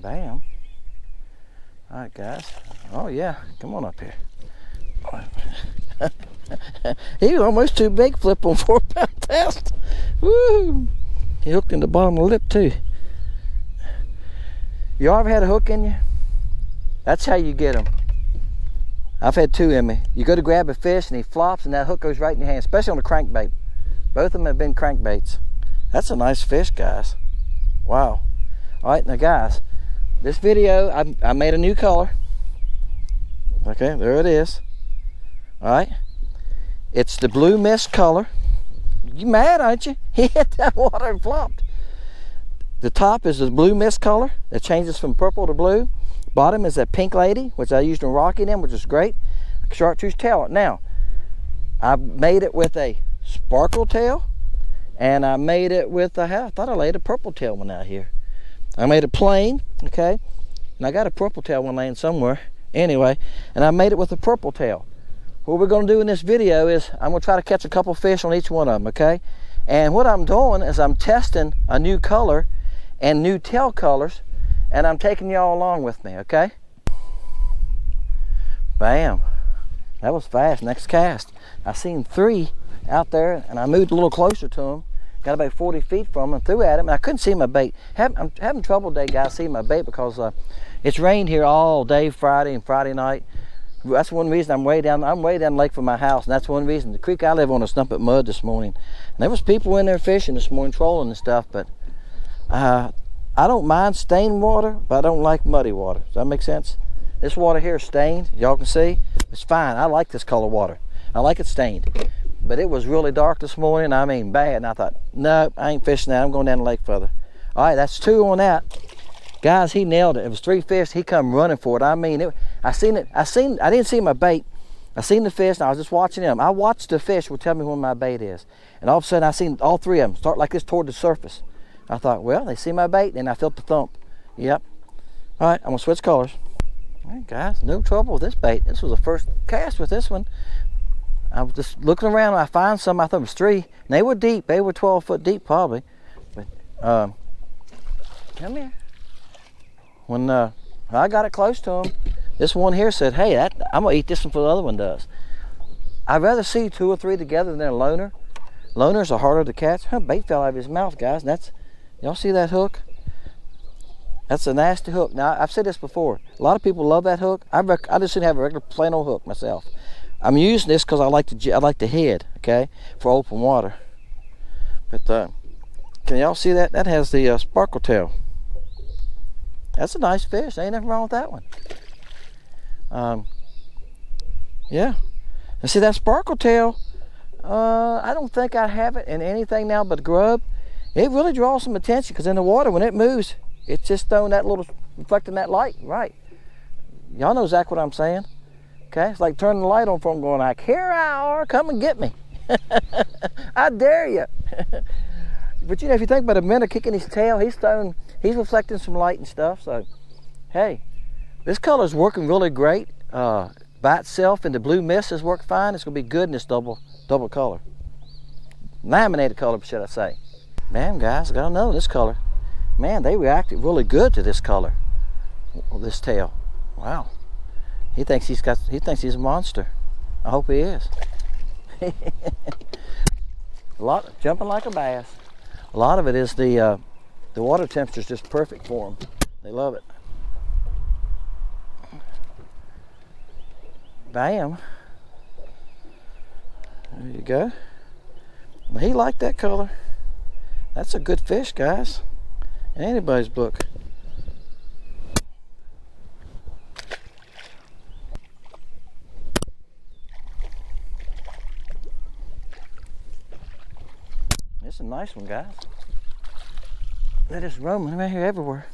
Bam. All right, guys. Oh yeah, come on up here. He was almost too big, flip on 4-pound test. Woo! He hooked in the bottom of the lip too. You ever had a hook in you? That's how you get them. I've had two in me. You go to grab a fish and he flops and that hook goes right in your hand, especially on a crankbait. Both of them have been crankbaits. That's a nice fish, guys. Wow. All right, now guys, this video, I made a new color. Okay, there it is. All right. It's the blue mist color. You mad, aren't you? He hit that water and flopped. The top is the blue mist color. It changes from purple to blue. Bottom is that pink lady, which I used in rocking them, which is great. Chartreuse tail. Now, I made it with a sparkle tail, and I made it with a, I thought I laid a purple tail one out here. I made it plain, okay, and I got a purple tail one laying somewhere. Anyway, and I made it with a purple tail. What we're going to do in this video is I'm going to try to catch a couple fish on each one of them, okay? And what I'm doing is I'm testing a new color and new tail colors, and I'm taking y'all along with me, okay? Bam. That was fast. Next cast. I seen 3 out there, and I moved a little closer to them. Got about 40 feet from them and threw at them, and I couldn't see my bait. I'm having trouble today, guys, seeing my bait because it's rained here all day Friday and Friday night. That's one reason I'm way down the lake from my house, and that's one reason. The creek I live on is nothing but mud this morning. And there was people in there fishing this morning, trolling and stuff, but I don't mind stained water, but I don't like muddy water. Does that make sense? This water here is stained, y'all can see. It's fine. I like this color water. I like it stained. But it was really dark this morning, I mean bad, and I thought, no, I ain't fishing that. I'm going down the lake further. All right, that's 2 on that. Guys, he nailed it. It was 3 fish. He come running for it. I mean, I didn't see my bait. I seen the fish, and I was just watching him. I watched the fish will tell me when my bait is. And all of a sudden, I seen all 3 of them start like this toward the surface. I thought, well, they see my bait, and I felt the thump. Yep. All right, I'm going to switch colors. All right, guys, no trouble with this bait. This was the first cast with this one. I was just looking around, and I found some. I thought it was 3. And they were deep. They were 12 foot deep, probably. But, come here. When I got it close to him, this one here said, hey, I'm going to eat this one before the other one does. I'd rather see 2 or 3 together than a loner. Loners are harder to catch. Bait fell out of his mouth, guys. And that's, y'all see that hook? That's a nasty hook. Now, I've said this before. A lot of people love that hook. I just shouldn't have a regular plain old hook myself. I'm using this because I like the head, okay, for open water. But can y'all see that? That has the sparkle tail. That's a nice fish. Ain't nothing wrong with that one. Yeah. And see that sparkle tail, I don't think I have it in anything now but grub. It really draws some attention because in the water, when it moves, it's just throwing that little, reflecting that light, right? Y'all know exactly what I'm saying. Okay, it's like turning the light on for them going like, here I are, come and get me. I dare you. But you know, if you think about a minnow kicking his tail, he's reflecting some light and stuff. So, hey, this color is working really great. By itself and the blue mist has worked fine. It's gonna be good in this double color. Laminated color, should I say. Man, guys, I gotta know this color. Man, they reacted really good to this color, this tail. Wow. He thinks he's a monster. I hope he is. Jumping like a bass. A lot of it is the water temperature is just perfect for them. They love it. Bam. There you go. He liked that color. That's a good fish, guys. In anybody's book. It's a nice one, guys. That is roaming right here everywhere.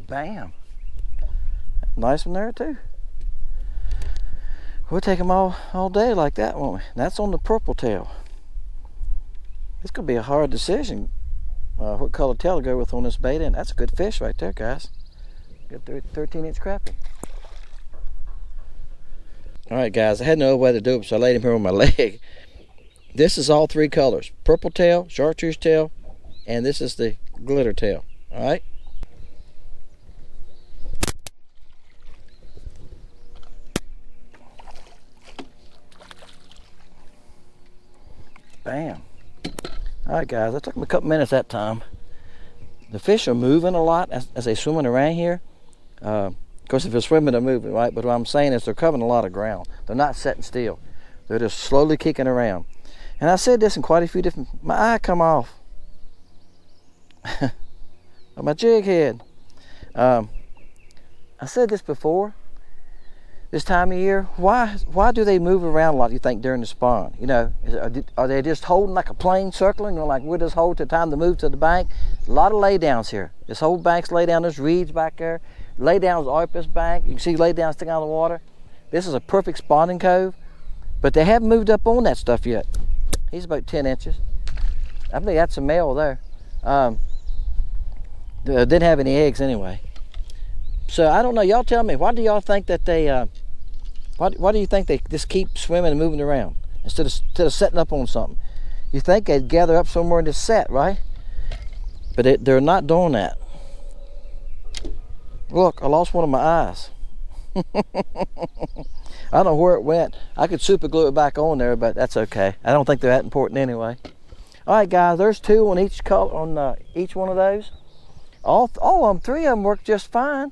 Bam. Nice one there too. We'll take them all day like that, won't we? That's on the purple tail. It's gonna be a hard decision. what color tail to go with on this bait, and that's a good fish right there, guys. Good 13-inch crappie. All right, guys, I had no way to do it, so I laid him here on my leg. This is all 3 colors: purple tail, chartreuse tail, and this is the glitter tail. All right. Bam. All right, guys, that took me a couple minutes that time. The fish are moving a lot as they're swimming around here. Of course, if they're swimming, they're moving, right? But what I'm saying is they're covering a lot of ground. They're not sitting still. They're just slowly kicking around. And I said this in quite a few different... My eye come off. My jig head. I said this before. This time of year, why do they move around a lot, you think, during the spawn? You know, are they just holding like a plane circling, or like we'll just hold to time to move to the bank? A lot of laydowns here. This whole bank's laid down. There's reeds back there. Laydowns are up this bank. You can see laydowns sticking out of the water. This is a perfect spawning cove, but they haven't moved up on that stuff yet. He's about 10 inches. I think that's a male there. Didn't have any eggs anyway. So I don't know. Y'all tell me. Why do y'all think that they? Why do you think they just keep swimming and moving around instead of setting up on something? You think they'd gather up somewhere and just set, right? But they're not doing that. Look, I lost one of my eyes. I don't know where it went. I could super glue it back on there, but that's okay. I don't think they're that important anyway. All right, guys. There's 2 on each color on each one of those. All of them, 3 of them work just fine.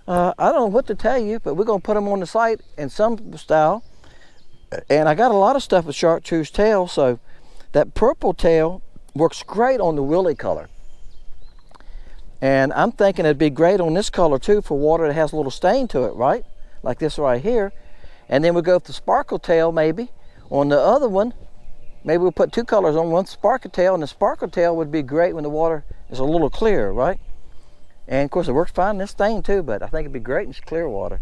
I don't know what to tell you, but we're going to put them on the site in some style. And I got a lot of stuff with chartreuse tail, so that purple tail works great on the willy color. And I'm thinking it'd be great on this color too for water that has a little stain to it, right? Like this right here. And then we'll go with the sparkle tail maybe. On the other one, maybe we'll put 2 colors on one, sparkle tail, and the sparkle tail would be great when the water is a little clearer, right? And of course it works fine in this stain too, but I think it'd be great in clear water.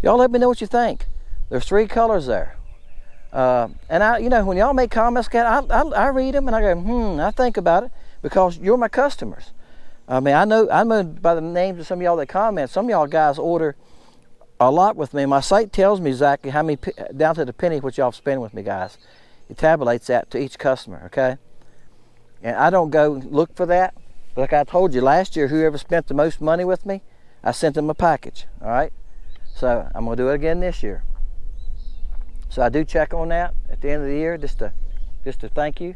Y'all let me know what you think. There's 3 colors there. And I, you know, when y'all make comments, I read them and I go, I think about it, because you're my customers. I mean, I know by the names of some of y'all that comment. Some of y'all guys order a lot with me. My site tells me exactly how many, down to the penny, what y'all spend with me, guys. It tabulates that to each customer, okay? And I don't go look for that. Like I told you last year, whoever spent the most money with me, I sent them a package, all right? So I'm gonna do it again this year. So I do check on that at the end of the year, just to thank you.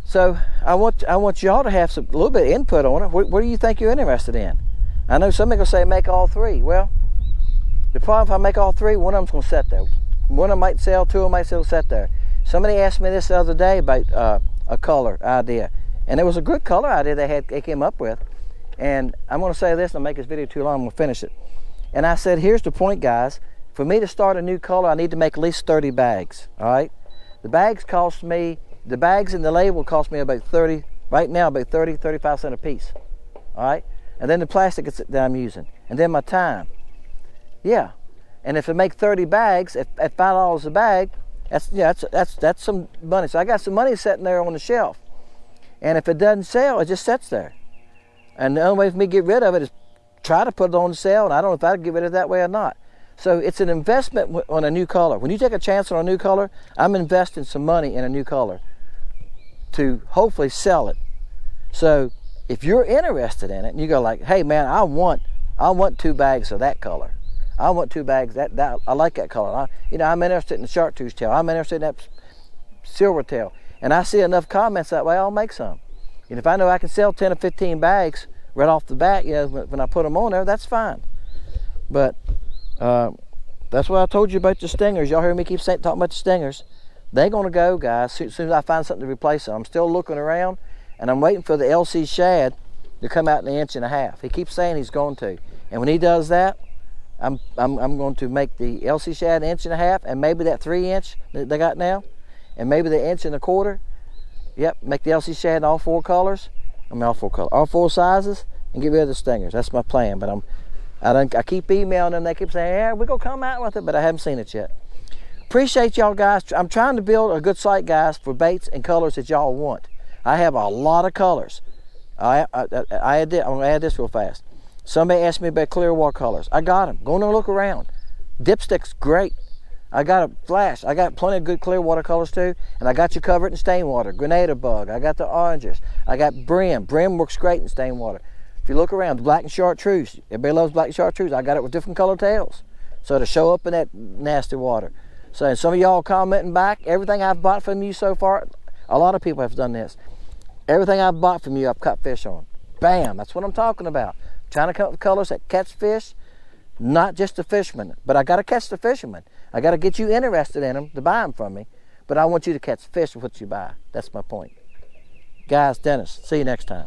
So I want y'all to have a little bit of input on it. What do you think you're interested in? I know somebody gonna say make all 3. Well, the problem if I make all 3, one of them's gonna sit there. One of them might sell, 2 of them might still sit there. Somebody asked me this the other day about a color idea. And it was a good color idea they came up with. And I'm going to say this, and I'll make this video too long, I'm going to finish it. And I said, here's the point, guys. For me to start a new color, I need to make at least 30 bags, all right? The bags and the label cost me about 30, right now, about 30, 35 cents a piece, all right? And then the plastic that I'm using. And then my time. Yeah. And if I make 30 bags at $5 a bag, that's some money. So I got some money sitting there on the shelf. And if it doesn't sell, it just sits there. And the only way for me to get rid of it is try to put it on sale, and I don't know if I'd get rid of it that way or not. So it's an investment on a new color. When you take a chance on a new color, I'm investing some money in a new color to hopefully sell it. So if you're interested in it, and you go like, hey man, I want 2 bags of that color. I want 2 bags that I like that color. I'm interested in the chartreuse tail. I'm interested in that silver tail. And I see enough comments that way, I'll make some. And if I know I can sell 10 or 15 bags right off the bat, when I put them on there, that's fine. But that's what I told you about the stingers. Y'all hear me keep talking about the stingers. They're gonna go, guys, as soon as I find something to replace them. I'm still looking around, and I'm waiting for the LC Shad to come out in 1.5 inches. He keeps saying he's going to. And when he does that, I'm going to make the LC Shad 1.5 inches, and maybe that 3-inch that they got now, and maybe the 1.25 inches. Yep, make the LC Shad in all 4 colors. All 4 sizes, and get rid of the stingers. That's my plan. But I keep emailing them. They keep saying, yeah, we're gonna come out with it, but I haven't seen it yet. Appreciate y'all guys. I'm trying to build a good site, guys, for baits and colors that y'all want. I have a lot of colors. I'm going to add this real fast. Somebody asked me about clear watercolors. I got them. Go in and look around. Dipstick's great. I got a flash. I got plenty of good clear watercolors too. And I got you covered in stain water. Grenada bug. I got the oranges. I got brim. Brim works great in stain water. If you look around, the black and chartreuse. Everybody loves black and chartreuse. I got it with different color tails. So to show up in that nasty water. So some of y'all commenting back, everything I've bought from you so far, a lot of people have done this. Everything I've bought from you, I've cut fish on. Bam, that's what I'm talking about. Trying to come up with colors that catch fish, not just the fisherman, but I got to catch the fisherman. I got to get you interested in them to buy them from me, but I want you to catch fish with what you buy. That's my point. Guys, Dennis, see you next time.